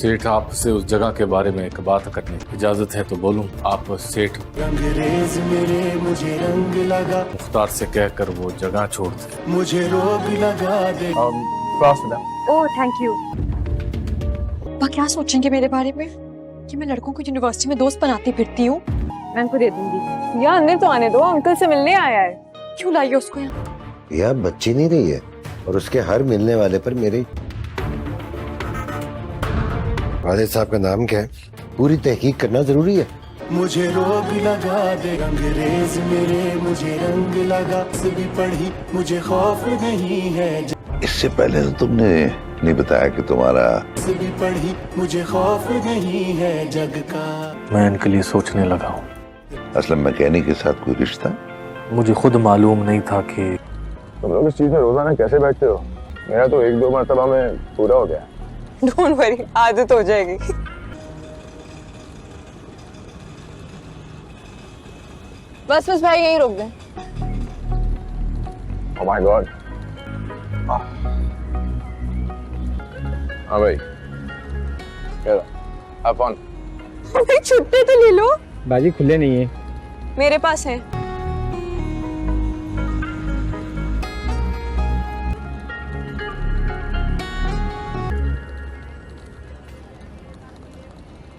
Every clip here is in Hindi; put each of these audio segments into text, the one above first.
सेठ, आपसे उस जगह के बारे में एक बात करनी, इजाजत है तो बोलूं? आप सेठ रंगरेज मेरे मुझे रंग लगा, मुख्तार से कहकर वो जगह छोड़ दे। मुझे रोग लगा दे। Oh thank you. पापा क्या सोचेंगे मेरे बारे में कि मैं लड़कों को यूनिवर्सिटी में दोस्त बनाती फिरती हूँ? मैं उनको दे दूंगी। यार अंदर तो आने दो, अंकल से मिलने आया है। क्यों लाई हो उसको यहाँ? यह बच्ची नहीं रही है और उसके हर मिलने वाले पर मेरे वालिद साहब का नाम क्या है, पूरी तहकीक करना जरूरी है। मुझे रोग लगा दे, रंगरेज मेरे मुझे रंग लगा, भी पढ़ी मुझे खौफ नहीं है। इससे पहले तो तुमने नहीं बताया कि तुम्हारा भी पढ़ी मुझे खौफ नहीं है जग का। मैं इनके लिए सोचने लगा हूँ। असलम मैकेनिक के साथ कोई रिश्ता? मुझे खुद मालूम नहीं था कि तुम लोग इस चीज में रोजाना कैसे बैठते हो? मेरा तो 1-2 मरतबा में पूरा हो गया। डोंट वरी, आदत हो जाएगी। बस भाई यही रोक दे। Oh my God. हाँ भाई, हैव फन। छुट्टे तो ले लो। बाजी खुले नहीं है मेरे पास है।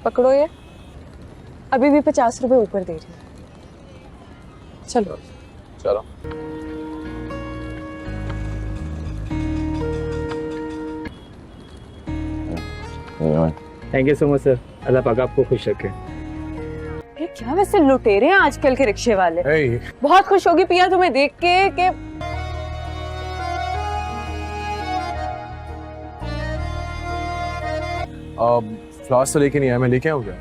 पकड़ो ये, अभी भी 50 रुपए ऊपर दे रही है। चलो चलो। Thank you so much sir, Allah पाक आपको खुश रखे। ये क्या वैसे लुटेरे हैं आजकल के रिक्शे वाले। hey. बहुत खुश होगी पिया तुम्हें देख के कि फ्लास्क तो लेके नहीं आया, मैं लेके आऊँ क्या?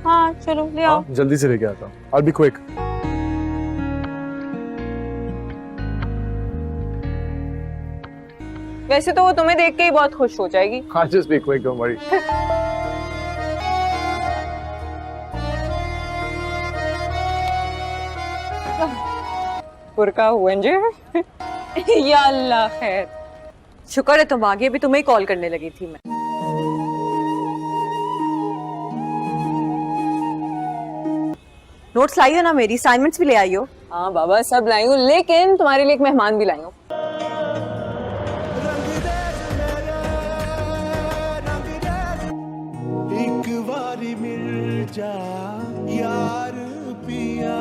हाँ चलो ले आओ। जल्दी से लेके आता हूँ। I'll be quick. वैसे तो वो तुम्हें देख के ही बहुत खुश हो जाएगी। I'll just be quick, don't worry. बुरका हुए या अल्लाह खैर। शुक्र है तुम आगे, भी तुम्हें कॉल करने लगी थी मैं। नोट्स लाई हो ना, मेरी असाइनमेंट्स भी ले आई हो? हाँ बाबा सब लाई हूँ, लेकिन तुम्हारे लिए एक मेहमान भी लाई हूँ। एक बारी मिल जा यार पिया,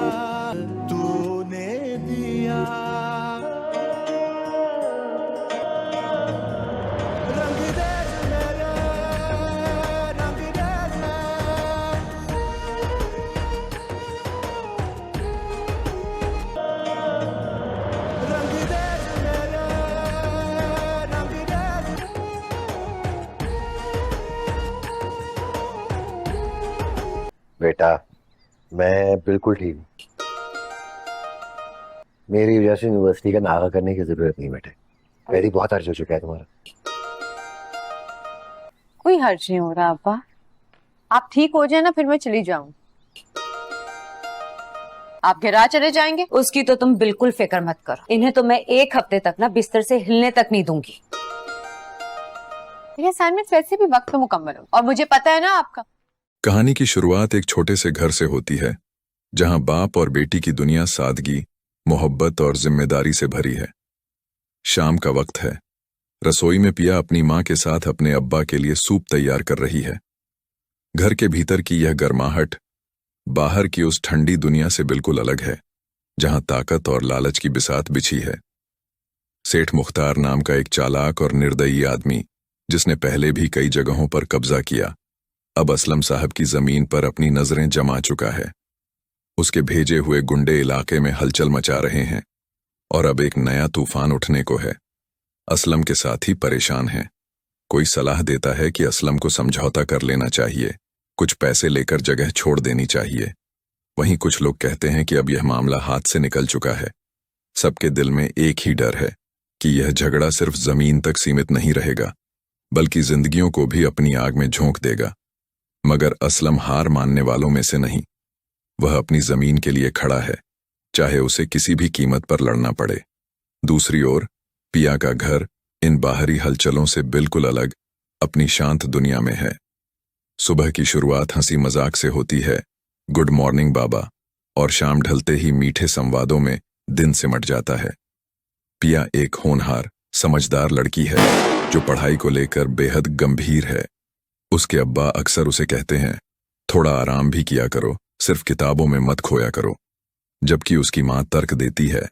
तूने दिया रंग दे मेरा, रंग दे रंग दे मेरा, रंग दे। बेटा मैं बिल्कुल ठीक हूँ, मेरी वजह से यूनिवर्सिटी का नागा करने की जरूरत नहीं बेटे, मेरी बहुत अर्ज हो चुका है तुम्हारा। कोई हर्ज नहीं हो रहा अब्बा, आप ठीक हो जाए ना फिर मैं चली जाऊं। आप गिरा चले जाएंगे? उसकी तो तुम बिल्कुल फिक्र मत करो, इन्हें तो मैं 1 हफ्ते तक ना बिस्तर से हिलने तक नहीं दूंगी। मेरे असाइनमेंट वैसे भी वक्त पे मुकम्मल हो और मुझे पता है ना आपका। कहानी की शुरुआत एक छोटे से घर से होती है, जहां बाप और बेटी की दुनिया सादगी, मोहब्बत और जिम्मेदारी से भरी है। शाम का वक्त है। रसोई में पिया अपनी मां के साथ अपने अब्बा के लिए सूप तैयार कर रही है। घर के भीतर की यह गर्माहट बाहर की उस ठंडी दुनिया से बिल्कुल अलग है, जहां ताकत और लालच की बिसात बिछी है। सेठ मुख्तार नाम का एक चालाक और निर्दयी आदमी, जिसने पहले भी कई जगहों पर कब्जा किया, अब असलम साहब की जमीन पर अपनी नजरें जमा चुका है। उसके भेजे हुए गुंडे इलाके में हलचल मचा रहे हैं और अब एक नया तूफान उठने को है। असलम के साथी परेशान हैं। कोई सलाह देता है कि असलम को समझौता कर लेना चाहिए, कुछ पैसे लेकर जगह छोड़ देनी चाहिए। वहीं कुछ लोग कहते हैं कि अब यह मामला हाथ से निकल चुका है। सबके दिल में एक ही डर है कि यह झगड़ा सिर्फ जमीन तक सीमित नहीं रहेगा, बल्कि जिंदगियों को भी अपनी आग में झोंक देगा। मगर असलम हार मानने वालों में से नहीं। वह अपनी जमीन के लिए खड़ा है, चाहे उसे किसी भी कीमत पर लड़ना पड़े। दूसरी ओर पिया का घर इन बाहरी हलचलों से बिल्कुल अलग अपनी शांत दुनिया में है। सुबह की शुरुआत हंसी मजाक से होती है, गुड मॉर्निंग बाबा, और शाम ढलते ही मीठे संवादों में दिन सिमट जाता है। पिया एक होनहार, समझदार लड़की है जो पढ़ाई को लेकर बेहद गंभीर है। उसके अब्बा अक्सर उसे कहते हैं, थोड़ा आराम भी किया करो, सिर्फ किताबों में मत खोया करो। जबकि उसकी मां तर्क देती है,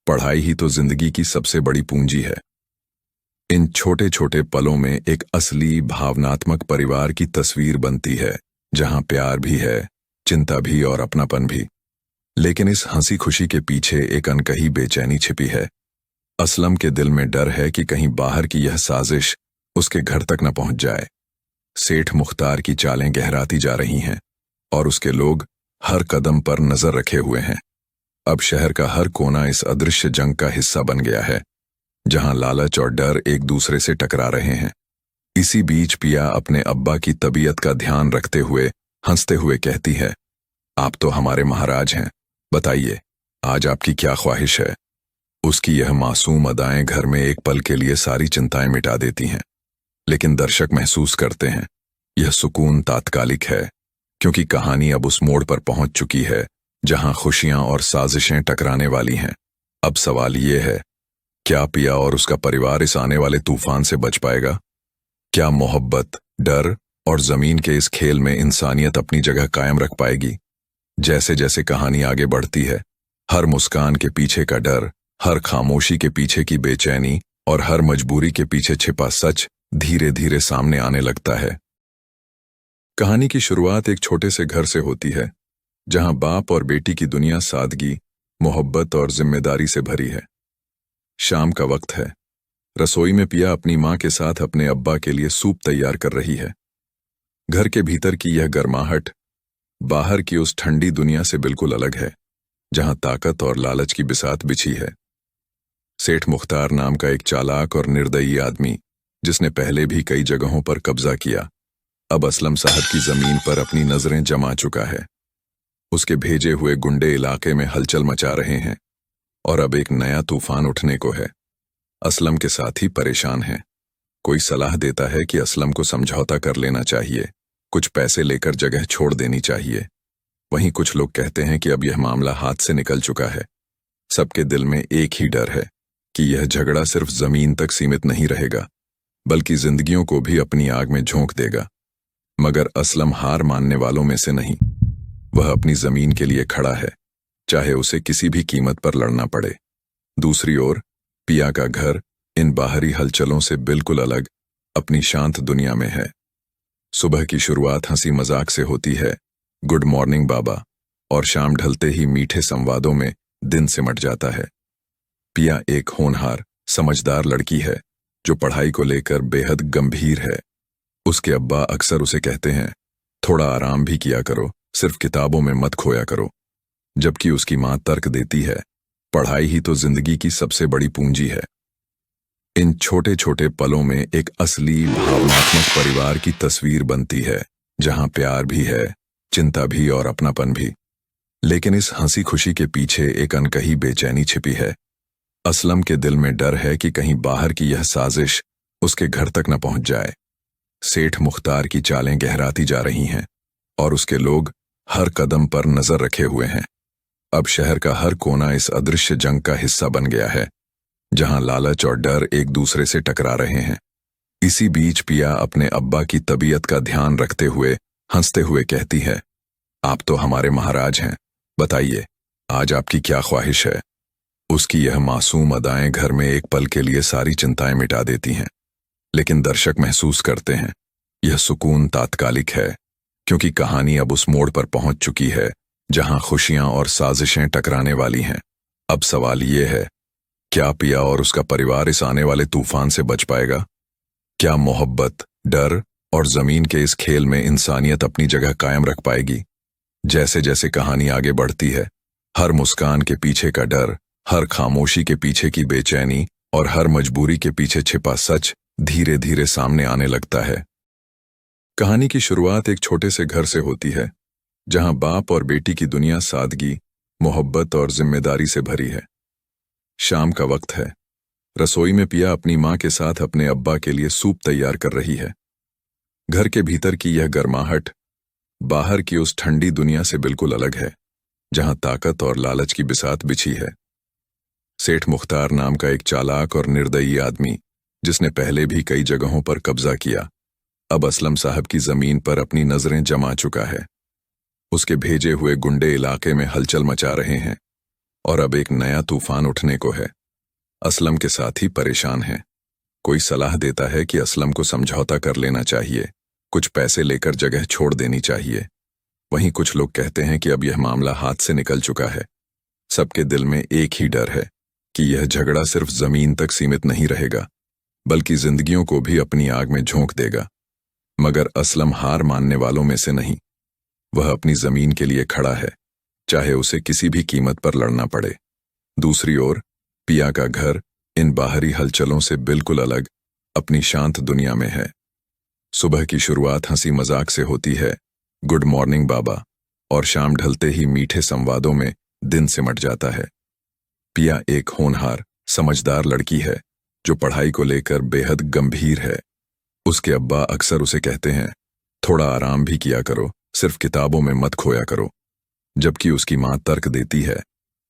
पढ़ाई ही तो जिंदगी की सबसे बड़ी पूंजी है। इन छोटे छोटे पलों में एक असली भावनात्मक परिवार की तस्वीर बनती है, जहां प्यार भी है, चिंता भी और अपनापन भी। लेकिन इस हंसी खुशी के पीछे एक अनकही बेचैनी छिपी है। असलम के दिल में डर है कि कहीं बाहर की यह साजिश उसके घर तक न पहुंच जाए। सेठ मुख्तार की चालें गहराती जा रही हैं और उसके लोग हर कदम पर नजर रखे हुए हैं। अब शहर का हर कोना इस अदृश्य जंग का हिस्सा बन गया है, जहां लालच और डर एक दूसरे से टकरा रहे हैं। इसी बीच पिया अपने अब्बा की तबीयत का ध्यान रखते हुए हंसते हुए कहती है, आप तो हमारे महाराज हैं, बताइए आज आपकी क्या ख्वाहिश है। उसकी यह मासूम अदाएं घर में एक पल के लिए सारी चिंताएं मिटा देती हैं। लेकिन दर्शक महसूस करते हैं यह सुकून तात्कालिक है, क्योंकि कहानी अब उस मोड़ पर पहुंच चुकी है जहां खुशियां और साजिशें टकराने वाली हैं। अब सवाल ये है, क्या पिया और उसका परिवार इस आने वाले तूफान से बच पाएगा? क्या मोहब्बत, डर और जमीन के इस खेल में इंसानियत अपनी जगह कायम रख पाएगी? जैसे जैसे कहानी आगे बढ़ती है, हर मुस्कान के पीछे का डर, हर खामोशी के पीछे की बेचैनी और हर मजबूरी के पीछे छिपा सच धीरे धीरे सामने आने लगता है। कहानी की शुरुआत एक छोटे से घर से होती है, जहां बाप और बेटी की दुनिया सादगी, मोहब्बत और जिम्मेदारी से भरी है। शाम का वक्त है। रसोई में पिया अपनी मां के साथ अपने अब्बा के लिए सूप तैयार कर रही है। घर के भीतर की यह गर्माहट बाहर की उस ठंडी दुनिया से बिल्कुल अलग है, जहां ताकत और लालच की बिसात बिछी है। सेठ मुख्तार नाम का एक चालाक और निर्दयी आदमी, जिसने पहले भी कई जगहों पर कब्जा किया, अब असलम साहब की जमीन पर अपनी नजरें जमा चुका है। उसके भेजे हुए गुंडे इलाके में हलचल मचा रहे हैं और अब एक नया तूफान उठने को है। असलम के साथी परेशान हैं। कोई सलाह देता है कि असलम को समझौता कर लेना चाहिए, कुछ पैसे लेकर जगह छोड़ देनी चाहिए। वहीं कुछ लोग कहते हैं कि अब यह मामला हाथ से निकल चुका है। सबके दिल में एक ही डर है कि यह झगड़ा सिर्फ जमीन तक सीमित नहीं रहेगा, बल्कि जिंदगियों को भी अपनी आग में झोंक देगा। मगर असलम हार मानने वालों में से नहीं। वह अपनी जमीन के लिए खड़ा है, चाहे उसे किसी भी कीमत पर लड़ना पड़े। दूसरी ओर पिया का घर इन बाहरी हलचलों से बिल्कुल अलग अपनी शांत दुनिया में है। सुबह की शुरुआत हंसी मजाक से होती है, गुड मॉर्निंग बाबा, और शाम ढलते ही मीठे संवादों में दिन सिमट जाता है। पिया एक होनहार, समझदार लड़की है जो पढ़ाई को लेकर बेहद गंभीर है। उसके अब्बा अक्सर उसे कहते हैं, थोड़ा आराम भी किया करो, सिर्फ किताबों में मत खोया करो। जबकि उसकी मां तर्क देती है, पढ़ाई ही तो जिंदगी की सबसे बड़ी पूंजी है। इन छोटे छोटे पलों में एक असली भावनात्मक परिवार की तस्वीर बनती है, जहां प्यार भी है, चिंता भी और अपनापन भी। लेकिन इस हंसी खुशी के पीछे एक अनकही बेचैनी छिपी है। असलम के दिल में डर है कि कहीं बाहर की यह साजिश उसके घर तक न पहुंच जाए। सेठ मुख्तार की चालें गहराती जा रही हैं और उसके लोग हर कदम पर नजर रखे हुए हैं। अब शहर का हर कोना इस अदृश्य जंग का हिस्सा बन गया है, जहां लालच और डर एक दूसरे से टकरा रहे हैं। इसी बीच पिया अपने अब्बा की तबीयत का ध्यान रखते हुए हंसते हुए कहती है, आप तो हमारे महाराज हैं, बताइए आज आपकी क्या ख्वाहिश है। उसकी यह मासूम अदाएं घर में एक पल के लिए सारी चिंताएं मिटा देती हैं। लेकिन दर्शक महसूस करते हैं यह सुकून तात्कालिक है, क्योंकि कहानी अब उस मोड़ पर पहुंच चुकी है जहां खुशियां और साजिशें टकराने वाली हैं। अब सवाल ये है, क्या पिया और उसका परिवार इस आने वाले तूफान से बच पाएगा? क्या मोहब्बत, डर और जमीन के इस खेल में इंसानियत अपनी जगह कायम रख पाएगी? जैसे जैसे कहानी आगे बढ़ती है, हर मुस्कान के पीछे का डर, हर खामोशी के पीछे की बेचैनी और हर मजबूरी के पीछे छिपा सच धीरे धीरे सामने आने लगता है। कहानी की शुरुआत एक छोटे से घर से होती है, जहां बाप और बेटी की दुनिया सादगी, मोहब्बत और जिम्मेदारी से भरी है। शाम का वक्त है। रसोई में पिया अपनी मां के साथ अपने अब्बा के लिए सूप तैयार कर रही है। घर के भीतर की यह गर्माहट बाहर की उस ठंडी दुनिया से बिल्कुल अलग है, जहां ताकत और लालच की बिसात बिछी है। सेठ मुख्तार नाम का एक चालाक और निर्दयी आदमी, जिसने पहले भी कई जगहों पर कब्जा किया, अब असलम साहब की जमीन पर अपनी नजरें जमा चुका है। उसके भेजे हुए गुंडे इलाके में हलचल मचा रहे हैं और अब एक नया तूफान उठने को है। असलम के साथी परेशान हैं। कोई सलाह देता है कि असलम को समझौता कर लेना चाहिए, कुछ पैसे लेकर जगह छोड़ देनी चाहिए। वहीं कुछ लोग कहते हैं कि अब यह मामला हाथ से निकल चुका है। सबके दिल में एक ही डर है कि यह झगड़ा सिर्फ जमीन तक सीमित नहीं रहेगा, बल्कि जिंदगियों को भी अपनी आग में झोंक देगा। मगर असलम हार मानने वालों में से नहीं। वह अपनी जमीन के लिए खड़ा है, चाहे उसे किसी भी कीमत पर लड़ना पड़े। दूसरी ओर पिया का घर इन बाहरी हलचलों से बिल्कुल अलग अपनी शांत दुनिया में है। सुबह की शुरुआत हंसी मजाक से होती है, गुड मॉर्निंग बाबा, और शाम ढलते ही मीठे संवादों में दिन सिमट जाता है। पिया एक होनहार, समझदार लड़की है जो पढ़ाई को लेकर बेहद गंभीर है। उसके अब्बा अक्सर उसे कहते हैं, थोड़ा आराम भी किया करो, सिर्फ किताबों में मत खोया करो। जबकि उसकी मां तर्क देती है,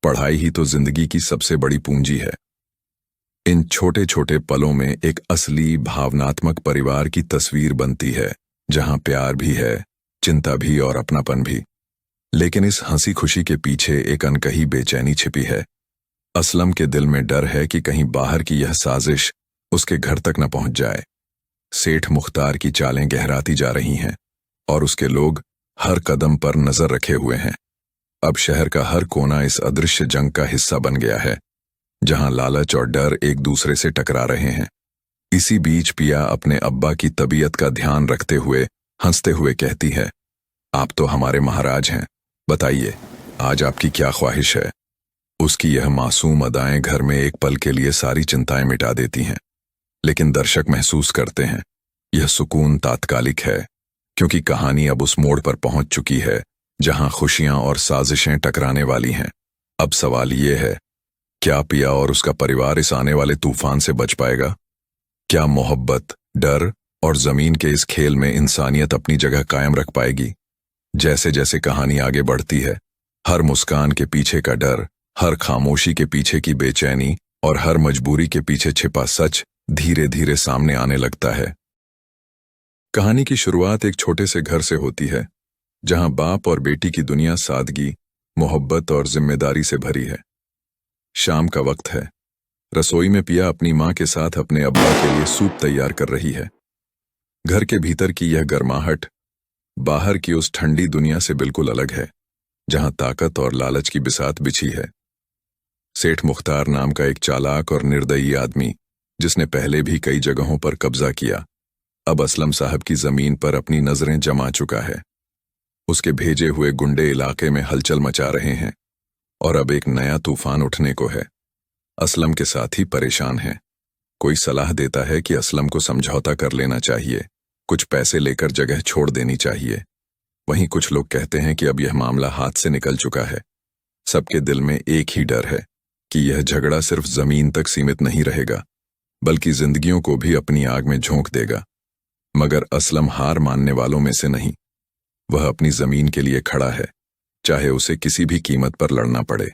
पढ़ाई ही तो जिंदगी की सबसे बड़ी पूंजी है। इन छोटे छोटे पलों में एक असली भावनात्मक परिवार की तस्वीर बनती है, जहां प्यार भी है, चिंता भी और अपनापन भी। लेकिन इस हंसी खुशी के पीछे एक अनकही बेचैनी छिपी है। असलम के दिल में डर है कि कहीं बाहर की यह साजिश उसके घर तक न पहुंच जाए। सेठ मुख्तार की चालें गहराती जा रही हैं और उसके लोग हर कदम पर नजर रखे हुए हैं। अब शहर का हर कोना इस अदृश्य जंग का हिस्सा बन गया है, जहां लालच और डर एक दूसरे से टकरा रहे हैं। इसी बीच पिया अपने अब्बा की तबीयत का ध्यान रखते हुए हंसते हुए कहती है, आप तो हमारे महाराज हैं, बताइए आज आपकी क्या ख्वाहिश है। उसकी यह मासूम अदाएं घर में एक पल के लिए सारी चिंताएं मिटा देती हैं, लेकिन दर्शक महसूस करते हैं यह सुकून तात्कालिक है, क्योंकि कहानी अब उस मोड़ पर पहुंच चुकी है जहां खुशियां और साजिशें टकराने वाली हैं। अब सवाल ये है, क्या पिया और उसका परिवार इस आने वाले तूफान से बच पाएगा? क्या मोहब्बत, डर और जमीन के इस खेल में इंसानियत अपनी जगह कायम रख पाएगी? जैसे जैसे कहानी आगे बढ़ती है, हर मुस्कान के पीछे का डर, हर खामोशी के पीछे की बेचैनी और हर मजबूरी के पीछे छिपा सच धीरे धीरे सामने आने लगता है। कहानी की शुरुआत एक छोटे से घर से होती है, जहां बाप और बेटी की दुनिया सादगी, मोहब्बत और जिम्मेदारी से भरी है। शाम का वक्त है। रसोई में पिया अपनी मां के साथ अपने अब्बा के लिए सूप तैयार कर रही है। घर के भीतर की यह गर्माहट बाहर की उस ठंडी दुनिया से बिल्कुल अलग है, जहां ताकत और लालच की बिसात बिछी है। सेठ मुख्तार नाम का एक चालाक और निर्दयी आदमी, जिसने पहले भी कई जगहों पर कब्जा किया, अब असलम साहब की जमीन पर अपनी नजरें जमा चुका है। उसके भेजे हुए गुंडे इलाके में हलचल मचा रहे हैं और अब एक नया तूफान उठने को है। असलम के साथी परेशान हैं। कोई सलाह देता है कि असलम को समझौता कर लेना चाहिए, कुछ पैसे लेकर जगह छोड़ देनी चाहिए। वहीं कुछ लोग कहते हैं कि अब यह मामला हाथ से निकल चुका है। सबके दिल में एक ही डर है कि यह झगड़ा सिर्फ जमीन तक सीमित नहीं रहेगा, बल्कि जिंदगियों को भी अपनी आग में झोंक देगा। मगर असलम हार मानने वालों में से नहीं। वह अपनी जमीन के लिए खड़ा है, चाहे उसे किसी भी कीमत पर लड़ना पड़े।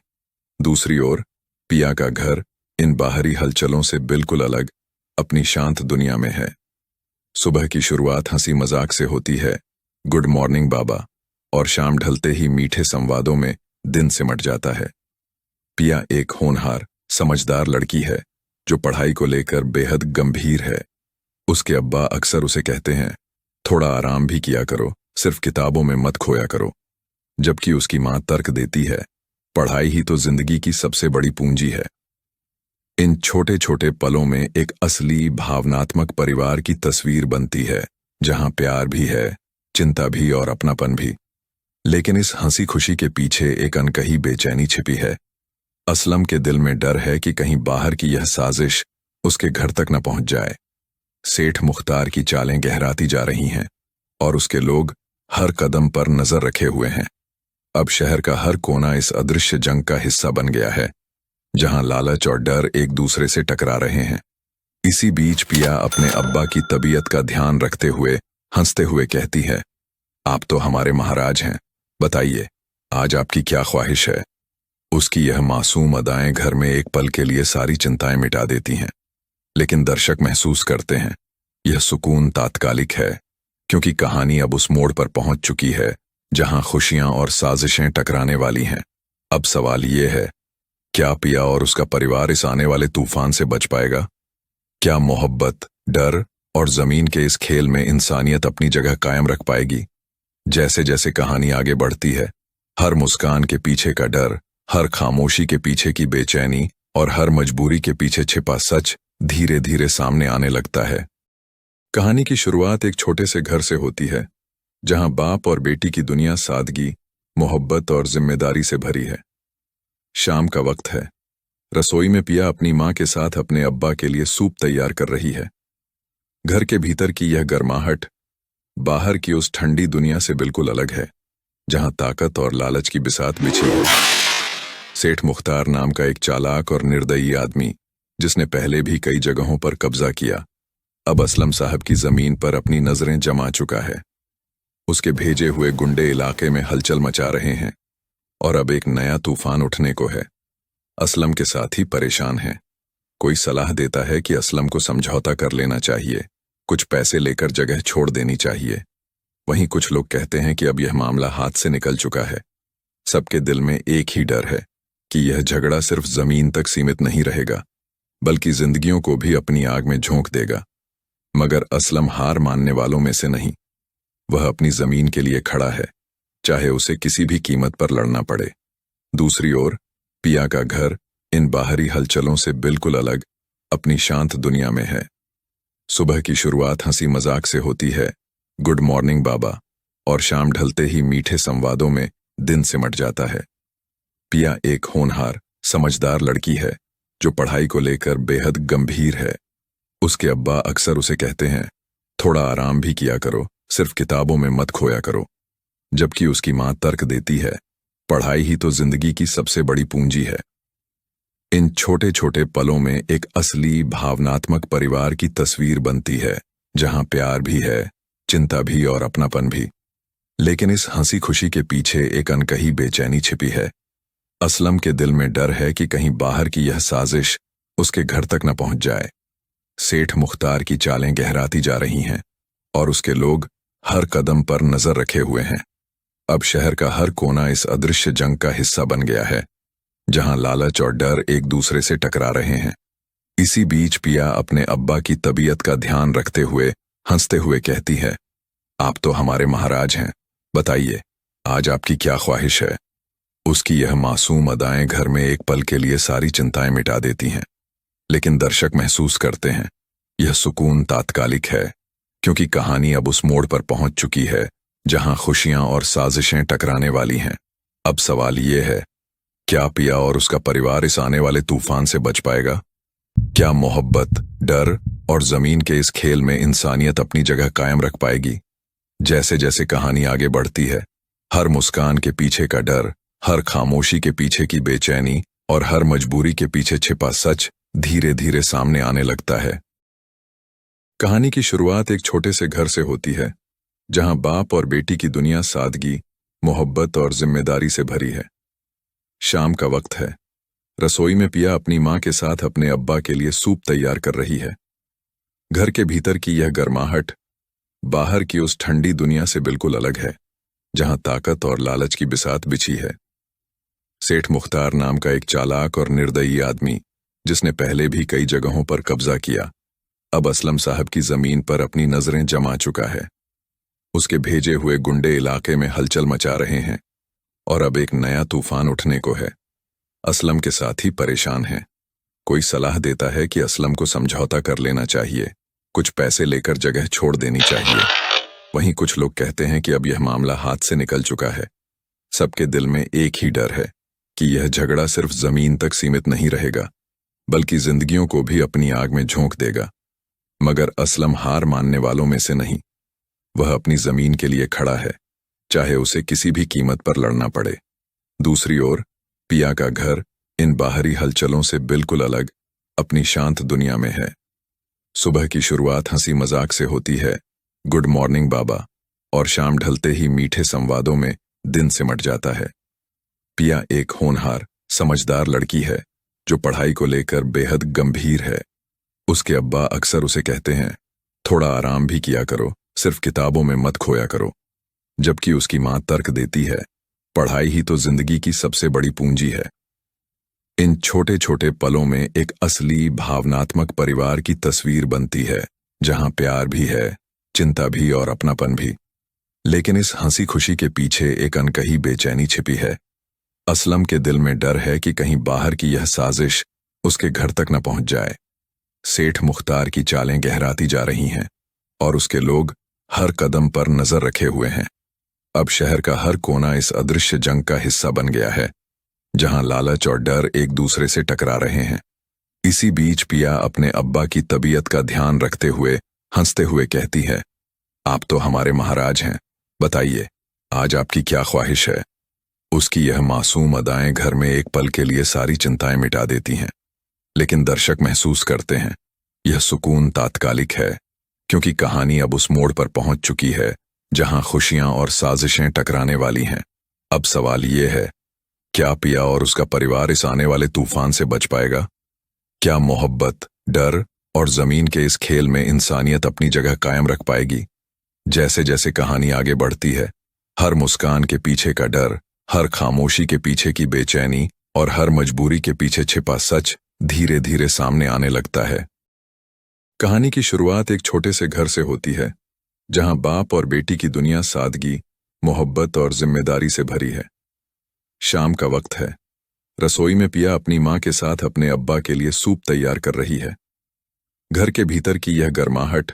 दूसरी ओर पिया का घर इन बाहरी हलचलों से बिल्कुल अलग अपनी शांत दुनिया में है। सुबह की शुरुआत हंसी मजाक से होती है, गुड मॉर्निंग बाबा, और शाम ढलते ही मीठे संवादों में दिन सिमट जाता है। पिया एक होनहार, समझदार लड़की है जो पढ़ाई को लेकर बेहद गंभीर है। उसके अब्बा अक्सर उसे कहते हैं, थोड़ा आराम भी किया करो, सिर्फ किताबों में मत खोया करो। जबकि उसकी मां तर्क देती है, पढ़ाई ही तो जिंदगी की सबसे बड़ी पूंजी है। इन छोटे छोटे पलों में एक असली भावनात्मक परिवार की तस्वीर बनती है, जहां प्यार भी है, चिंता भी और अपनापन भी। लेकिन इस हंसी खुशी के पीछे एक अनकही बेचैनी छिपी है। असलम के दिल में डर है कि कहीं बाहर की यह साजिश उसके घर तक न पहुंच जाए। सेठ मुख्तार की चालें गहराती जा रही हैं और उसके लोग हर कदम पर नजर रखे हुए हैं। अब शहर का हर कोना इस अदृश्य जंग का हिस्सा बन गया है, जहां लालच और डर एक दूसरे से टकरा रहे हैं। इसी बीच पिया अपने अब्बा की तबीयत का ध्यान रखते हुए हंसते हुए कहती है, आप तो हमारे महाराज हैं, बताइए आज आपकी क्या ख्वाहिश है। उसकी यह मासूम अदाएं घर में एक पल के लिए सारी चिंताएं मिटा देती हैं, लेकिन दर्शक महसूस करते हैं यह सुकून तात्कालिक है, क्योंकि कहानी अब उस मोड़ पर पहुंच चुकी है जहां खुशियां और साजिशें टकराने वाली हैं। अब सवाल यह है, क्या पिया और उसका परिवार इस आने वाले तूफान से बच पाएगा? क्या मोहब्बत, डर और जमीन के इस खेल में इंसानियत अपनी जगह कायम रख पाएगी? जैसे जैसे कहानी आगे बढ़ती है, हर मुस्कान के पीछे का डर, हर खामोशी के पीछे की बेचैनी और हर मजबूरी के पीछे छिपा सच धीरे धीरे सामने आने लगता है। कहानी की शुरुआत एक छोटे से घर से होती है, जहां बाप और बेटी की दुनिया सादगी, मोहब्बत और जिम्मेदारी से भरी है। शाम का वक्त है। रसोई में पिया अपनी मां के साथ अपने अब्बा के लिए सूप तैयार कर रही है। घर के भीतर की यह गर्माहट बाहर की उस ठंडी दुनिया से बिल्कुल अलग है, जहां ताकत और लालच की बिसात बिछी है। सेठ मुख्तार नाम का एक चालाक और निर्दयी आदमी, जिसने पहले भी कई जगहों पर कब्जा किया, अब असलम साहब की जमीन पर अपनी नजरें जमा चुका है। उसके भेजे हुए गुंडे इलाके में हलचल मचा रहे हैं और अब एक नया तूफान उठने को है। असलम के साथी परेशान हैं। कोई सलाह देता है कि असलम को समझौता कर लेना चाहिए, कुछ पैसे लेकर जगह छोड़ देनी चाहिए। वहीं कुछ लोग कहते हैं कि अब यह मामला हाथ से निकल चुका है। सबके दिल में एक ही डर है कि यह झगड़ा सिर्फ जमीन तक सीमित नहीं रहेगा, बल्कि जिंदगियों को भी अपनी आग में झोंक देगा। मगर असलम हार मानने वालों में से नहीं। वह अपनी जमीन के लिए खड़ा है, चाहे उसे किसी भी कीमत पर लड़ना पड़े। दूसरी ओर पिया का घर इन बाहरी हलचलों से बिल्कुल अलग अपनी शांत दुनिया में है। सुबह की शुरुआत हंसी मजाक से होती है, गुड मॉर्निंग बाबा, और शाम ढलते ही मीठे संवादों में दिन सिमट जाता है। पिया एक होनहार, समझदार लड़की है जो पढ़ाई को लेकर बेहद गंभीर है। उसके अब्बा अक्सर उसे कहते हैं, थोड़ा आराम भी किया करो, सिर्फ किताबों में मत खोया करो। जबकि उसकी मां तर्क देती है, पढ़ाई ही तो जिंदगी की सबसे बड़ी पूंजी है। इन छोटे छोटे पलों में एक असली भावनात्मक परिवार की तस्वीर बनती है, जहां प्यार भी है, चिंता भी और अपनापन भी। लेकिन इस हंसी खुशी के पीछे एक अनकही बेचैनी छिपी है। असलम के दिल में डर है कि कहीं बाहर की यह साजिश उसके घर तक न पहुंच जाए। सेठ मुख्तार की चालें गहराती जा रही हैं और उसके लोग हर कदम पर नजर रखे हुए हैं। अब शहर का हर कोना इस अदृश्य जंग का हिस्सा बन गया है, जहां लालच और डर एक दूसरे से टकरा रहे हैं। इसी बीच पिया अपने अब्बा की तबीयत का ध्यान रखते हुए हंसते हुए कहती है, आप तो हमारे महाराज हैं, बताइए आज आपकी क्या ख्वाहिश है। उसकी यह मासूम अदाएं घर में एक पल के लिए सारी चिंताएं मिटा देती हैं, लेकिन दर्शक महसूस करते हैं यह सुकून तात्कालिक है, क्योंकि कहानी अब उस मोड़ पर पहुंच चुकी है जहां खुशियां और साजिशें टकराने वाली हैं। अब सवाल यह है, क्या पिया और उसका परिवार इस आने वाले तूफान से बच पाएगा? क्या मोहब्बत, डर और जमीन के इस खेल में इंसानियत अपनी जगह कायम रख पाएगी? जैसे जैसे कहानी आगे बढ़ती है, हर मुस्कान के पीछे का डर, हर खामोशी के पीछे की बेचैनी और हर मजबूरी के पीछे छिपा सच धीरे धीरे सामने आने लगता है। कहानी की शुरुआत एक छोटे से घर से होती है, जहां बाप और बेटी की दुनिया सादगी, मोहब्बत और जिम्मेदारी से भरी है। शाम का वक्त है। रसोई में पिया अपनी मां के साथ अपने अब्बा के लिए सूप तैयार कर रही है। घर के भीतर की यह गर्माहट बाहर की उस ठंडी दुनिया से बिल्कुल अलग है, जहां ताकत और लालच की बिसात बिछी है। सेठ मुख्तार नाम का एक चालाक और निर्दयी आदमी, जिसने पहले भी कई जगहों पर कब्जा किया, अब असलम साहब की जमीन पर अपनी नजरें जमा चुका है। उसके भेजे हुए गुंडे इलाके में हलचल मचा रहे हैं और अब एक नया तूफान उठने को है। असलम के साथी परेशान हैं। कोई सलाह देता है कि असलम को समझौता कर लेना चाहिए, कुछ पैसे लेकर जगह छोड़ देनी चाहिए। वहीं कुछ लोग कहते हैं कि अब यह मामला हाथ से निकल चुका है। सबके दिल में एक ही डर है कि यह झगड़ा सिर्फ जमीन तक सीमित नहीं रहेगा, बल्कि जिंदगियों को भी अपनी आग में झोंक देगा। मगर असलम हार मानने वालों में से नहीं। वह अपनी जमीन के लिए खड़ा है, चाहे उसे किसी भी कीमत पर लड़ना पड़े। दूसरी ओर पिया का घर इन बाहरी हलचलों से बिल्कुल अलग अपनी शांत दुनिया में है। सुबह की शुरुआत हंसी मजाक से होती है, गुड मॉर्निंग बाबा, और शाम ढलते ही मीठे संवादों में दिन सिमट जाता है। पिया एक होनहार, समझदार लड़की है जो पढ़ाई को लेकर बेहद गंभीर है। उसके अब्बा अक्सर उसे कहते हैं, थोड़ा आराम भी किया करो, सिर्फ किताबों में मत खोया करो। जबकि उसकी मां तर्क देती है, पढ़ाई ही तो जिंदगी की सबसे बड़ी पूंजी है। इन छोटे छोटे पलों में एक असली भावनात्मक परिवार की तस्वीर बनती है, जहां प्यार भी है, चिंता भी और अपनापन भी। लेकिन इस हंसी खुशी के पीछे एक अनकही बेचैनी छिपी है। असलम के दिल में डर है कि कहीं बाहर की यह साजिश उसके घर तक न पहुंच जाए। सेठ मुख्तार की चालें गहराती जा रही हैं और उसके लोग हर कदम पर नजर रखे हुए हैं। अब शहर का हर कोना इस अदृश्य जंग का हिस्सा बन गया है, जहां लालच और डर एक दूसरे से टकरा रहे हैं। इसी बीच पिया अपने अब्बा की तबीयत का ध्यान रखते हुए हंसते हुए कहती है, आप तो हमारे महाराज हैं, बताइए आज आपकी क्या ख्वाहिश है। उसकी यह मासूम अदाएं घर में एक पल के लिए सारी चिंताएं मिटा देती हैं। लेकिन दर्शक महसूस करते हैं यह सुकून तात्कालिक है, क्योंकि कहानी अब उस मोड़ पर पहुंच चुकी है जहां खुशियां और साजिशें टकराने वाली हैं। अब सवाल यह है, क्या पिया और उसका परिवार इस आने वाले तूफान से बच पाएगा? क्या मोहब्बत, डर और जमीन के इस खेल में इंसानियत अपनी जगह कायम रख पाएगी? जैसे जैसे कहानी आगे बढ़ती है, हर मुस्कान के पीछे का डर, हर खामोशी के पीछे की बेचैनी और हर मजबूरी के पीछे छिपा सच धीरे धीरे सामने आने लगता है। कहानी की शुरुआत एक छोटे से घर से होती है, जहां बाप और बेटी की दुनिया सादगी, मोहब्बत और जिम्मेदारी से भरी है। शाम का वक्त है। रसोई में पिया अपनी मां के साथ अपने अब्बा के लिए सूप तैयार कर रही है। घर के भीतर की यह गर्माहट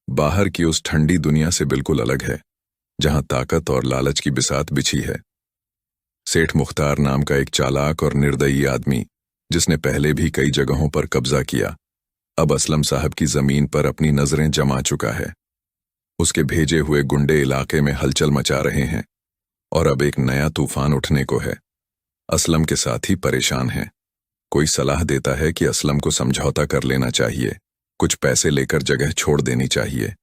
बाहर की उस ठंडी दुनिया से बिल्कुल अलग है, जहां ताकत और लालच की बिसात बिछी है। सेठ मुख्तार नाम का एक चालाक और निर्दयी आदमी, जिसने पहले भी कई जगहों पर कब्जा किया, अब असलम साहब की जमीन पर अपनी नजरें जमा चुका है। उसके भेजे हुए गुंडे इलाके में हलचल मचा रहे हैं और अब एक नया तूफान उठने को है। असलम के साथी परेशान हैं। कोई सलाह देता है कि असलम को समझौता कर लेना चाहिए, कुछ पैसे लेकर जगह छोड़ देनी चाहिए।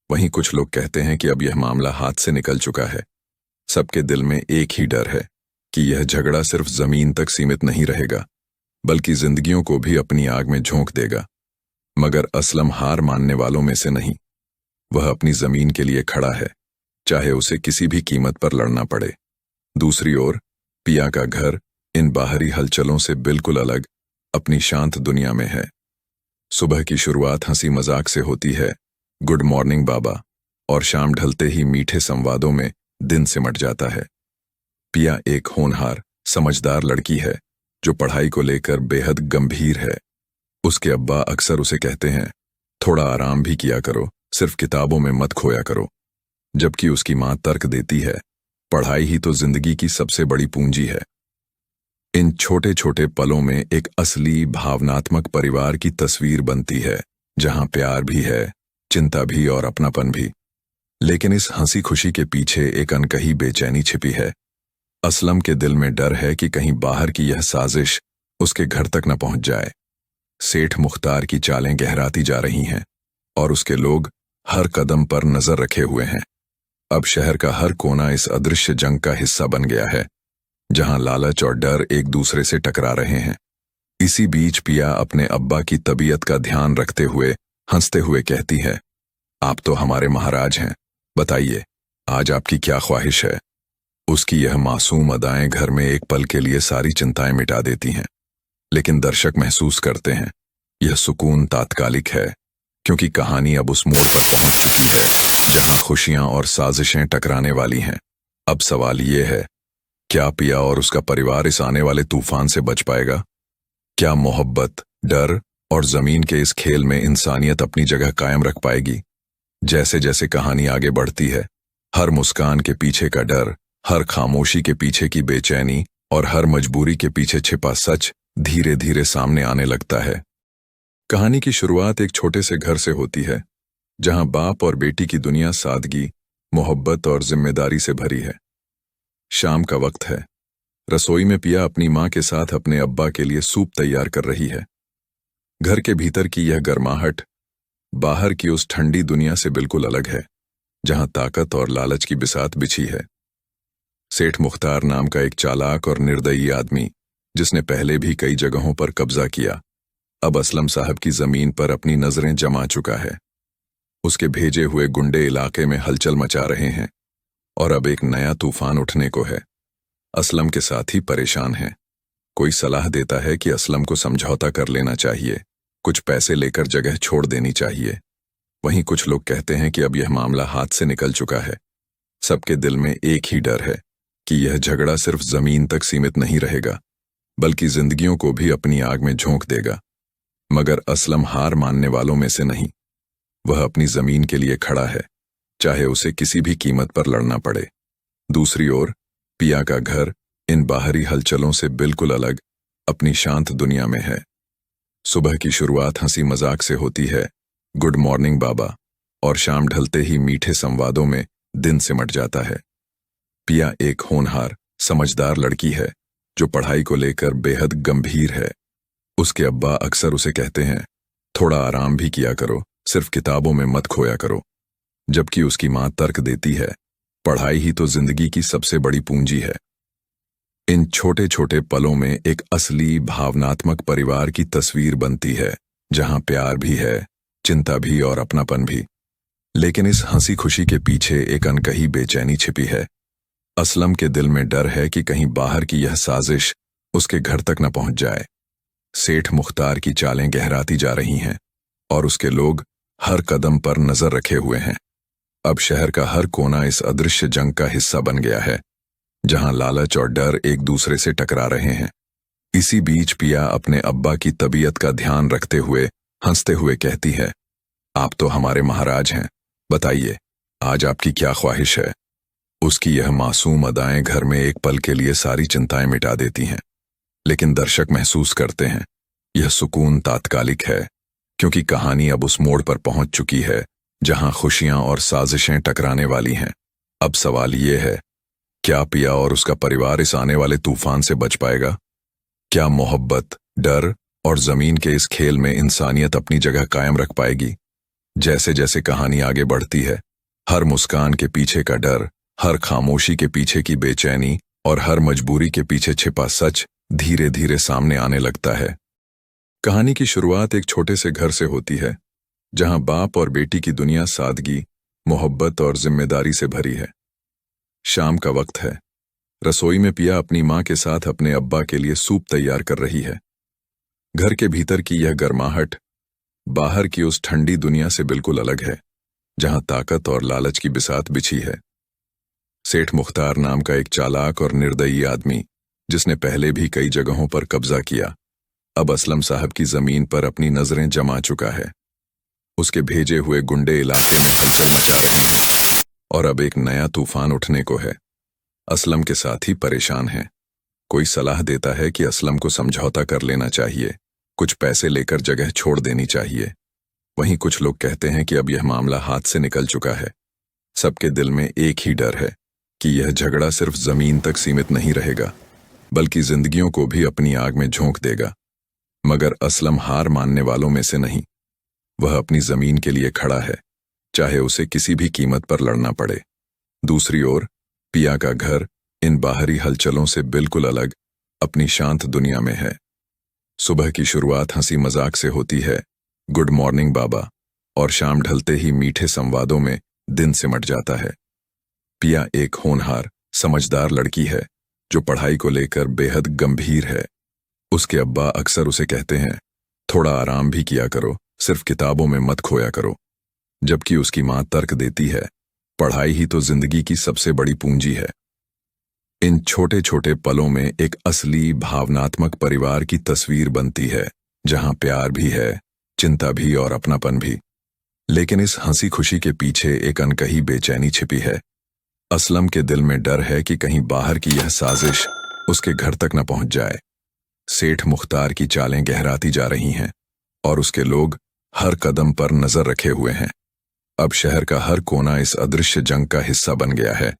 वहीं कुछ लोग कहते हैं कि अब यह मामला हाथ से निकल चुका है। सबके दिल में एक ही डर है कि यह झगड़ा सिर्फ जमीन तक सीमित नहीं रहेगा, बल्कि जिंदगियों को भी अपनी आग में झोंक देगा। मगर असलम हार मानने वालों में से नहीं। वह अपनी जमीन के लिए खड़ा है, चाहे उसे किसी भी कीमत पर लड़ना पड़े। दूसरी ओर पिया का घर इन बाहरी हलचलों से बिल्कुल अलग अपनी शांत दुनिया में है। सुबह की शुरुआत हंसी मजाक से होती है, गुड मॉर्निंग बाबा, और शाम ढलते ही मीठे संवादों में दिन सिमट जाता है। पिया एक होनहार, समझदार लड़की है जो पढ़ाई को लेकर बेहद गंभीर है। उसके अब्बा अक्सर उसे कहते हैं, थोड़ा आराम भी किया करो, सिर्फ किताबों में मत खोया करो। जबकि उसकी मां तर्क देती है, पढ़ाई ही तो जिंदगी की सबसे बड़ी पूंजी है। इन छोटे छोटे पलों में एक असली भावनात्मक परिवार की तस्वीर बनती है, जहां प्यार भी है, चिंता भी और अपनापन भी। लेकिन इस हंसी खुशी के पीछे एक अनकही बेचैनी छिपी है। असलम के दिल में डर है कि कहीं बाहर की यह साजिश उसके घर तक न पहुंच जाए। सेठ मुख्तार की चालें गहराती जा रही हैं और उसके लोग हर कदम पर नजर रखे हुए हैं। अब शहर का हर कोना इस अदृश्य जंग का हिस्सा बन गया है, जहां लालच और डर एक दूसरे से टकरा रहे हैं। इसी बीच पिया अपने अब्बा की तबीयत का ध्यान रखते हुए हंसते हुए कहती है, आप तो हमारे महाराज हैं, बताइए आज आपकी क्या ख्वाहिश है। उसकी यह मासूम अदाएं घर में एक पल के लिए सारी चिंताएं मिटा देती हैं। लेकिन दर्शक महसूस करते हैं यह सुकून तात्कालिक है, क्योंकि कहानी अब उस मोड़ पर पहुंच चुकी है जहां खुशियां और साजिशें टकराने वाली हैं। अब सवाल यह है, क्या पिया और उसका परिवार इस आने वाले तूफान से बच पाएगा? क्या मोहब्बत, डर और जमीन के इस खेल में इंसानियत अपनी जगह कायम रख पाएगी? जैसे जैसे कहानी आगे बढ़ती है, हर मुस्कान के पीछे का डर, हर खामोशी के पीछे की बेचैनी और हर मजबूरी के पीछे छिपा सच धीरे धीरे सामने आने लगता है। कहानी की शुरुआत एक छोटे से घर से होती है, जहां बाप और बेटी की दुनिया सादगी, मोहब्बत और जिम्मेदारी से भरी है। शाम का वक्त है। रसोई में पिया अपनी मां के साथ अपने अब्बा के लिए सूप तैयार कर रही है। घर के भीतर की यह गर्माहट बाहर की उस ठंडी दुनिया से बिल्कुल अलग है, जहां ताकत और लालच की बिसात बिछी है। सेठ मुख्तार नाम का एक चालाक और निर्दयी आदमी, जिसने पहले भी कई जगहों पर कब्जा किया, अब असलम साहब की जमीन पर अपनी नजरें जमा चुका है। उसके भेजे हुए गुंडे इलाके में हलचल मचा रहे हैं और अब एक नया तूफान उठने को है। असलम के साथी परेशान हैं। कोई सलाह देता है कि असलम को समझौता कर लेना चाहिए, कुछ पैसे लेकर जगह छोड़ देनी चाहिए। वहीं कुछ लोग कहते हैं कि अब यह मामला हाथ से निकल चुका है। सबके दिल में एक ही डर है कि यह झगड़ा सिर्फ जमीन तक सीमित नहीं रहेगा, बल्कि जिंदगियों को भी अपनी आग में झोंक देगा। मगर असलम हार मानने वालों में से नहीं। वह अपनी जमीन के लिए खड़ा है, चाहे उसे किसी भी कीमत पर लड़ना पड़े। दूसरी ओर पिया का घर इन बाहरी हलचलों से बिल्कुल अलग अपनी शांत दुनिया में है। सुबह की शुरुआत हंसी मजाक से होती है, गुड मॉर्निंग बाबा, और शाम ढलते ही मीठे संवादों में दिन सिमट जाता है। पिया एक होनहार, समझदार लड़की है जो पढ़ाई को लेकर बेहद गंभीर है। उसके अब्बा अक्सर उसे कहते हैं, थोड़ा आराम भी किया करो, सिर्फ किताबों में मत खोया करो। जबकि उसकी मां तर्क देती है, पढ़ाई ही तो जिंदगी की सबसे बड़ी पूंजी है। इन छोटे छोटे पलों में एक असली भावनात्मक परिवार की तस्वीर बनती है, जहां प्यार भी है, चिंता भी और अपनापन भी। लेकिन इस हंसी खुशी के पीछे एक अनकही बेचैनी छिपी है। असलम के दिल में डर है कि कहीं बाहर की यह साजिश उसके घर तक न पहुंच जाए। सेठ मुख्तार की चालें गहराती जा रही हैं और उसके लोग हर कदम पर नजर रखे हुए हैं। अब शहर का हर कोना इस अदृश्य जंग का हिस्सा बन गया है, जहां लालच और डर एक दूसरे से टकरा रहे हैं। इसी बीच पिया अपने अब्बा की तबीयत का ध्यान रखते हुए हंसते हुए कहती है, आप तो हमारे महाराज हैं, बताइए आज आपकी क्या ख्वाहिश है। उसकी यह मासूम अदाएं घर में एक पल के लिए सारी चिंताएं मिटा देती हैं। लेकिन दर्शक महसूस करते हैं यह सुकून तात्कालिक है, क्योंकि कहानी अब उस मोड़ पर पहुंच चुकी है जहां खुशियां और साजिशें टकराने वाली हैं। अब सवाल यह है, क्या पिया और उसका परिवार इस आने वाले तूफान से बच पाएगा? क्या मोहब्बत, डर और जमीन के इस खेल में इंसानियत अपनी जगह कायम रख पाएगी? जैसे जैसे कहानी आगे बढ़ती है, हर मुस्कान के पीछे का डर, हर खामोशी के पीछे की बेचैनी और हर मजबूरी के पीछे छिपा सच धीरे धीरे सामने आने लगता है। कहानी की शुरुआत एक छोटे से घर से होती है, जहां बाप और बेटी की दुनिया सादगी, मोहब्बत और जिम्मेदारी से भरी है। शाम का वक्त है। रसोई में पिया अपनी मां के साथ अपने अब्बा के लिए सूप तैयार कर रही है। घर के भीतर की यह गर्माहट बाहर की उस ठंडी दुनिया से बिल्कुल अलग है, जहां ताकत और लालच की बिसात बिछी है। सेठ मुख्तार नाम का एक चालाक और निर्दयी आदमी, जिसने पहले भी कई जगहों पर कब्जा किया, अब असलम साहब की जमीन पर अपनी नजरें जमा चुका है। उसके भेजे हुए गुंडे इलाके में हलचल मचा रहे हैं और अब एक नया तूफान उठने को है। असलम के साथी परेशान हैं। कोई सलाह देता है कि असलम को समझौता कर लेना चाहिए, कुछ पैसे लेकर जगह छोड़ देनी चाहिए। वहीं कुछ लोग कहते हैं कि अब यह मामला हाथ से निकल चुका है। सबके दिल में एक ही डर है कि यह झगड़ा सिर्फ जमीन तक सीमित नहीं रहेगा, बल्कि जिंदगियों को भी अपनी आग में झोंक देगा। मगर असलम हार मानने वालों में से नहीं। वह अपनी जमीन के लिए खड़ा है, चाहे उसे किसी भी कीमत पर लड़ना पड़े। दूसरी ओर पिया का घर इन बाहरी हलचलों से बिल्कुल अलग अपनी शांत दुनिया में है। सुबह की शुरुआत हंसी मजाक से होती है, गुड मॉर्निंग बाबा, और शाम ढलते ही मीठे संवादों में दिन सिमट जाता है। पिया एक होनहार, समझदार लड़की है जो पढ़ाई को लेकर बेहद गंभीर है। उसके अब्बा अक्सर उसे कहते हैं, थोड़ा आराम भी किया करो, सिर्फ किताबों में मत खोया करो। जबकि उसकी मां तर्क देती है, पढ़ाई ही तो जिंदगी की सबसे बड़ी पूंजी है। इन छोटे छोटे पलों में एक असली भावनात्मक परिवार की तस्वीर बनती है, जहां प्यार भी है, चिंता भी और अपनापन भी। लेकिन इस हंसी खुशी के पीछे एक अनकही बेचैनी छिपी है। असलम के दिल में डर है कि कहीं बाहर की यह साजिश उसके घर तक न पहुंच जाए। सेठ मुख्तार की चालें गहराती जा रही हैं और उसके लोग हर कदम पर नजर रखे हुए हैं। अब शहर का हर कोना इस अदृश्य जंग का हिस्सा बन गया है,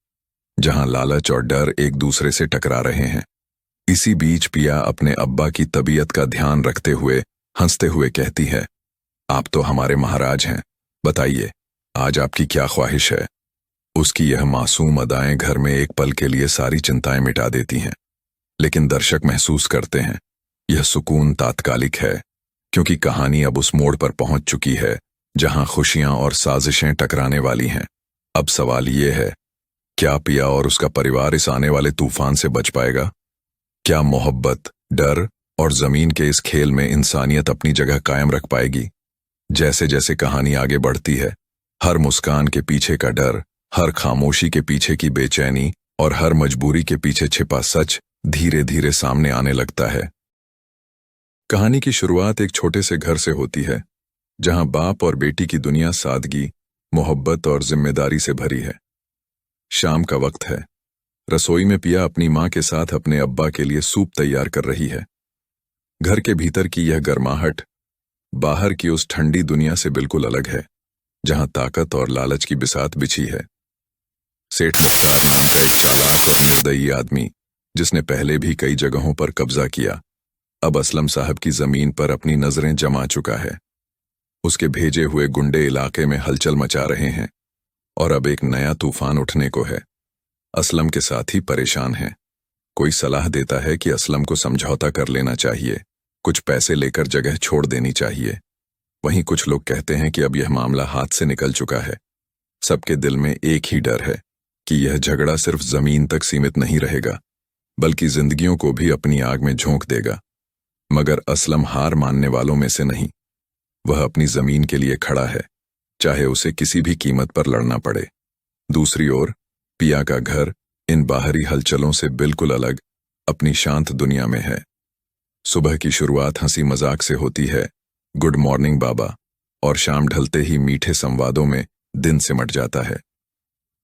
जहां लालच और डर एक दूसरे से टकरा रहे हैं। इसी बीच पिया अपने अब्बा की तबीयत का ध्यान रखते हुए हंसते हुए कहती है, आप तो हमारे महाराज हैं, बताइए आज आपकी क्या ख्वाहिश है। उसकी यह मासूम अदाएं घर में एक पल के लिए सारी चिंताएं मिटा देती हैं, लेकिन दर्शक महसूस करते हैं यह सुकून तात्कालिक है, क्योंकि कहानी अब उस मोड़ पर पहुंच चुकी है जहां खुशियां और साजिशें टकराने वाली हैं। अब सवाल यह है, क्या पिया और उसका परिवार इस आने वाले तूफान से बच पाएगा? क्या मोहब्बत, डर और जमीन के इस खेल में इंसानियत अपनी जगह कायम रख पाएगी? जैसे जैसे कहानी आगे बढ़ती है, हर मुस्कान के पीछे का डर, हर खामोशी के पीछे की बेचैनी और हर मजबूरी के पीछे छिपा सच धीरे धीरे सामने आने लगता है। कहानी की शुरुआत एक छोटे से घर से होती है, जहां बाप और बेटी की दुनिया सादगी, मोहब्बत और जिम्मेदारी से भरी है। शाम का वक्त है। रसोई में पिया अपनी मां के साथ अपने अब्बा के लिए सूप तैयार कर रही है। घर के भीतर की यह गर्माहट बाहर की उस ठंडी दुनिया से बिल्कुल अलग है, जहां ताकत और लालच की बिसात बिछी है। सेठ मुख्तार नाम का एक चालाक और निर्दयी आदमी, जिसने पहले भी कई जगहों पर कब्जा किया, अब असलम साहब की जमीन पर अपनी नजरें जमा चुका है। उसके भेजे हुए गुंडे इलाके में हलचल मचा रहे हैं और अब एक नया तूफान उठने को है। असलम के साथी परेशान हैं। कोई सलाह देता है कि असलम को समझौता कर लेना चाहिए, कुछ पैसे लेकर जगह छोड़ देनी चाहिए। वहीं कुछ लोग कहते हैं कि अब यह मामला हाथ से निकल चुका है। सबके दिल में एक ही डर है कि यह झगड़ा सिर्फ जमीन तक सीमित नहीं रहेगा, बल्कि जिंदगियों को भी अपनी आग में झोंक देगा। मगर असलम हार मानने वालों में से नहीं। वह अपनी जमीन के लिए खड़ा है, चाहे उसे किसी भी कीमत पर लड़ना पड़े। दूसरी ओर पिया का घर इन बाहरी हलचलों से बिल्कुल अलग अपनी शांत दुनिया में है। सुबह की शुरुआत हंसी मजाक से होती है, गुड मॉर्निंग बाबा, और शाम ढलते ही मीठे संवादों में दिन सिमट जाता है।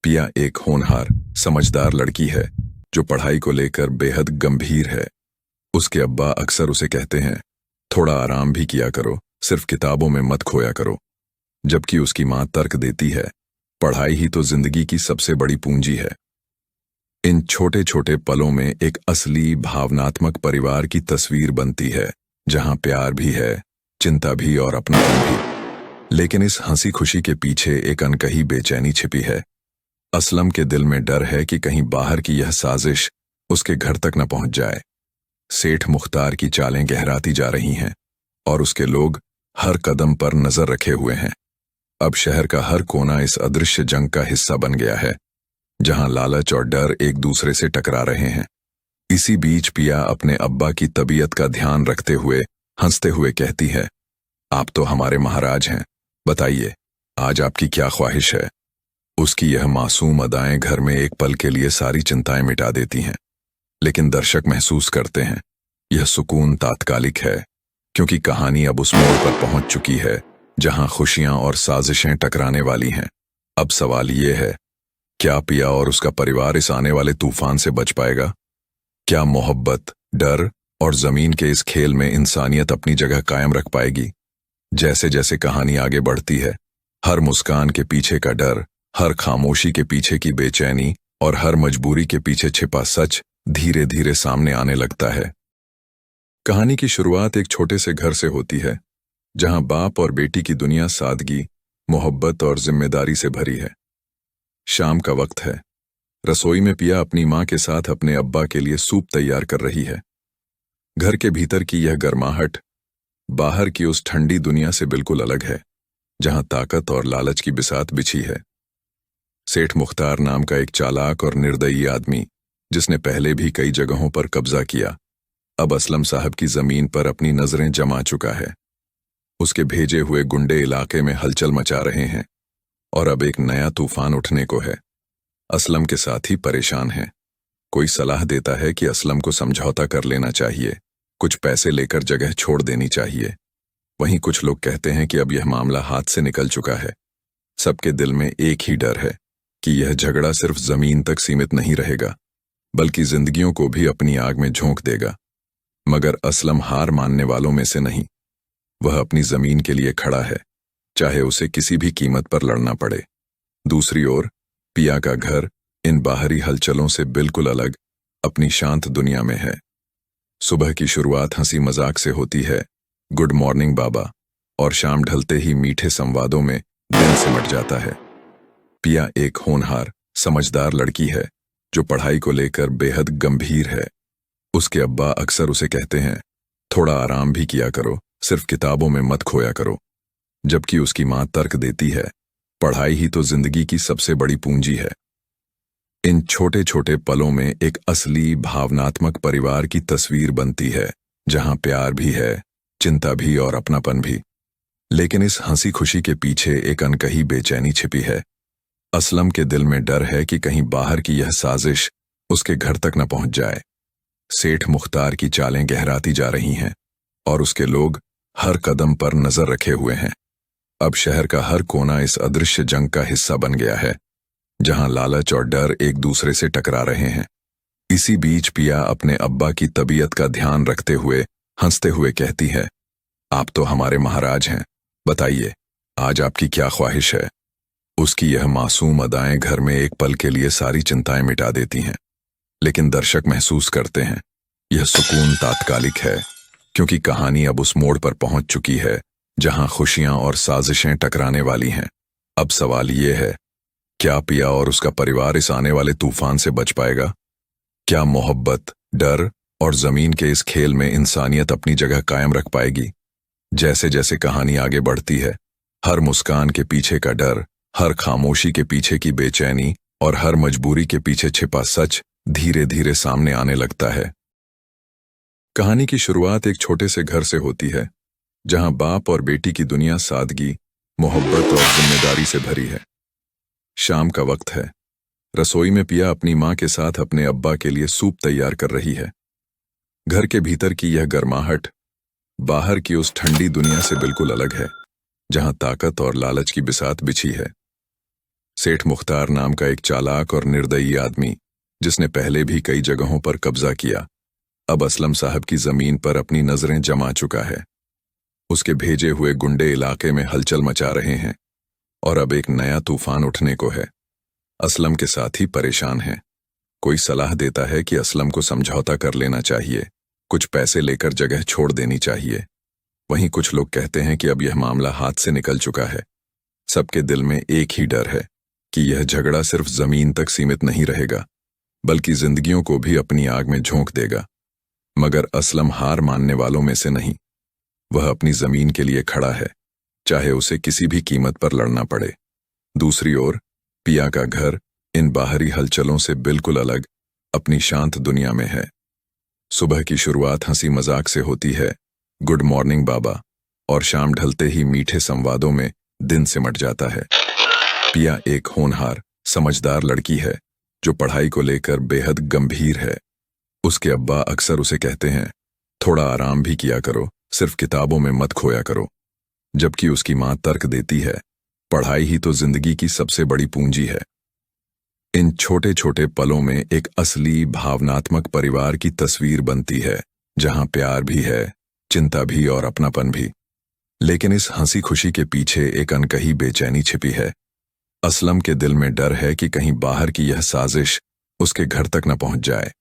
पिया एक होनहार, समझदार लड़की है जो पढ़ाई को लेकर बेहद गंभीर है। उसके अब्बा अक्सर उसे कहते हैं, थोड़ा आराम भी किया करो, सिर्फ किताबों में मत खोया करो। जबकि उसकी मां तर्क देती है, पढ़ाई ही तो जिंदगी की सबसे बड़ी पूंजी है। इन छोटे छोटे पलों में एक असली भावनात्मक परिवार की तस्वीर बनती है, जहां प्यार भी है, चिंता भी और अपनापन भी। लेकिन इस हंसी खुशी के पीछे एक अनकही बेचैनी छिपी है। असलम के दिल में डर है कि कहीं बाहर की यह साजिश उसके घर तक न पहुंच जाए। सेठ मुख्तार की चालें गहराती जा रही हैं और उसके लोग हर कदम पर नजर रखे हुए हैं। अब शहर का हर कोना इस अदृश्य जंग का हिस्सा बन गया है, जहां लालच और डर एक दूसरे से टकरा रहे हैं। इसी बीच पिया अपने अब्बा की तबीयत का ध्यान रखते हुए हंसते हुए कहती है, आप तो हमारे महाराज हैं, बताइए आज आपकी क्या ख्वाहिश है। उसकी यह मासूम अदाएं घर में एक पल के लिए सारी चिंताएं मिटा देती हैं, लेकिन दर्शक महसूस करते हैं यह सुकून तात्कालिक है, क्योंकि कहानी अब उस मोड़ पर पहुंच चुकी है जहां खुशियां और साजिशें टकराने वाली हैं। अब सवाल यह है, क्या पिया और उसका परिवार इस आने वाले तूफान से बच पाएगा? क्या मोहब्बत, डर और जमीन के इस खेल में इंसानियत अपनी जगह कायम रख पाएगी? जैसे जैसे कहानी आगे बढ़ती है, हर मुस्कान के पीछे का डर, हर खामोशी के पीछे की बेचैनी और हर मजबूरी के पीछे छिपा सच धीरे धीरे सामने आने लगता है। कहानी की शुरुआत एक छोटे से घर से होती है, जहां बाप और बेटी की दुनिया सादगी, मोहब्बत और जिम्मेदारी से भरी है। शाम का वक्त है। रसोई में पिया अपनी मां के साथ अपने अब्बा के लिए सूप तैयार कर रही है। घर के भीतर की यह गर्माहट बाहर की उस ठंडी दुनिया से बिल्कुल अलग है, जहां ताकत और लालच की बिसात बिछी है। सेठ मुख्तार नाम का एक चालाक और निर्दयी आदमी, जिसने पहले भी कई जगहों पर कब्जा किया, अब असलम साहब की जमीन पर अपनी नजरें जमा चुका है। उसके भेजे हुए गुंडे इलाके में हलचल मचा रहे हैं और अब एक नया तूफान उठने को है। असलम के साथी परेशान हैं। कोई सलाह देता है कि असलम को समझौता कर लेना चाहिए, कुछ पैसे लेकर जगह छोड़ देनी चाहिए। वहीं कुछ लोग कहते हैं कि अब यह मामला हाथ से निकल चुका है। सबके दिल में एक ही डर है कि यह झगड़ा सिर्फ जमीन तक सीमित नहीं रहेगा, बल्कि जिंदगियों को भी अपनी आग में झोंक देगा। मगर असलम हार मानने वालों में से नहीं। वह अपनी जमीन के लिए खड़ा है, चाहे उसे किसी भी कीमत पर लड़ना पड़े। दूसरी ओर पिया का घर इन बाहरी हलचलों से बिल्कुल अलग अपनी शांत दुनिया में है। सुबह की शुरुआत हंसी मजाक से होती है, गुड मॉर्निंग बाबा, और शाम ढलते ही मीठे संवादों में दिन सिमट जाता है। पिया एक होनहार, समझदार लड़की है जो पढ़ाई को लेकर बेहद गंभीर है। उसके अब्बा अक्सर उसे कहते हैं, थोड़ा आराम भी किया करो, सिर्फ किताबों में मत खोया करो। जबकि उसकी मां तर्क देती है, पढ़ाई ही तो जिंदगी की सबसे बड़ी पूंजी है। इन छोटे छोटे पलों में एक असली भावनात्मक परिवार की तस्वीर बनती है, जहां प्यार भी है, चिंता भी और अपनापन भी। लेकिन इस हंसी खुशी के पीछे एक अनकही बेचैनी छिपी है। असलम के दिल में डर है कि कहीं बाहर की यह साजिश उसके घर तक न पहुंच जाए। सेठ मुख्तार की चालें गहराती जा रही हैं और उसके लोग हर कदम पर नजर रखे हुए हैं। अब शहर का हर कोना इस अदृश्य जंग का हिस्सा बन गया है, जहां लालच और डर एक दूसरे से टकरा रहे हैं। इसी बीच पिया अपने अब्बा की तबीयत का ध्यान रखते हुए हंसते हुए कहती है, आप तो हमारे महाराज हैं, बताइए आज आपकी क्या ख्वाहिश है। उसकी यह मासूम अदाएं घर में एक पल के लिए सारी चिंताएं मिटा देती हैं। लेकिन दर्शक महसूस करते हैं यह सुकून तात्कालिक है, क्योंकि कहानी अब उस मोड़ पर पहुंच चुकी है जहां खुशियां और साजिशें टकराने वाली हैं। अब सवाल यह है, क्या पिया और उसका परिवार इस आने वाले तूफान से बच पाएगा? क्या मोहब्बत, डर और जमीन के इस खेल में इंसानियत अपनी जगह कायम रख पाएगी? जैसे जैसे कहानी आगे बढ़ती है, हर मुस्कान के पीछे का डर, हर खामोशी के पीछे की बेचैनी और हर मजबूरी के पीछे छिपा सच धीरे धीरे सामने आने लगता है। कहानी की शुरुआत एक छोटे से घर से होती है, जहां बाप और बेटी की दुनिया सादगी, मोहब्बत और जिम्मेदारी से भरी है। शाम का वक्त है। रसोई में पिया अपनी मां के साथ अपने अब्बा के लिए सूप तैयार कर रही है। घर के भीतर की यह गर्माहट बाहर की उस ठंडी दुनिया से बिल्कुल अलग है, जहां ताकत और लालच की बिसात बिछी है। सेठ मुख्तार नाम का एक चालाक और निर्दयी आदमी, जिसने पहले भी कई जगहों पर कब्जा किया, अब असलम साहब की जमीन पर अपनी नजरें जमा चुका है। उसके भेजे हुए गुंडे इलाके में हलचल मचा रहे हैं और अब एक नया तूफान उठने को है। असलम के साथी परेशान हैं। कोई सलाह देता है कि असलम को समझौता कर लेना चाहिए, कुछ पैसे लेकर जगह छोड़ देनी चाहिए। वहीं कुछ लोग कहते हैं कि अब यह मामला हाथ से निकल चुका है। सबके दिल में एक ही डर है कि यह झगड़ा सिर्फ जमीन तक सीमित नहीं रहेगा, बल्कि जिंदगियों को भी अपनी आग में झोंक देगा। मगर असलम हार मानने वालों में से नहीं। वह अपनी जमीन के लिए खड़ा है, चाहे उसे किसी भी कीमत पर लड़ना पड़े। दूसरी ओर पिया का घर इन बाहरी हलचलों से बिल्कुल अलग अपनी शांत दुनिया में है। सुबह की शुरुआत हंसी मजाक से होती है, गुड मॉर्निंग बाबा, और शाम ढलते ही मीठे संवादों में दिन सिमट जाता है। पिया एक होनहार, समझदार लड़की है जो पढ़ाई को लेकर बेहद गंभीर है। उसके अब्बा अक्सर उसे कहते हैं, थोड़ा आराम भी किया करो, सिर्फ किताबों में मत खोया करो। जबकि उसकी मां तर्क देती है, पढ़ाई ही तो जिंदगी की सबसे बड़ी पूंजी है। इन छोटे छोटे पलों में एक असली भावनात्मक परिवार की तस्वीर बनती है, जहां प्यार भी है, चिंता भी और अपनापन भी। लेकिन इस हंसी खुशी के पीछे एक अनकही बेचैनी छिपी है। असलम के दिल में डर है कि कहीं बाहर की यह साजिश उसके घर तक न पहुंच जाए।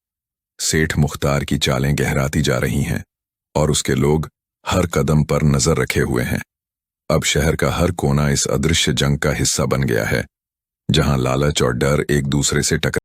सेठ मुख्तार की चालें गहराती जा रही हैं और उसके लोग हर कदम पर नजर रखे हुए हैं। अब शहर का हर कोना इस अदृश्य जंग का हिस्सा बन गया है, जहां लालच और डर एक दूसरे से टकरा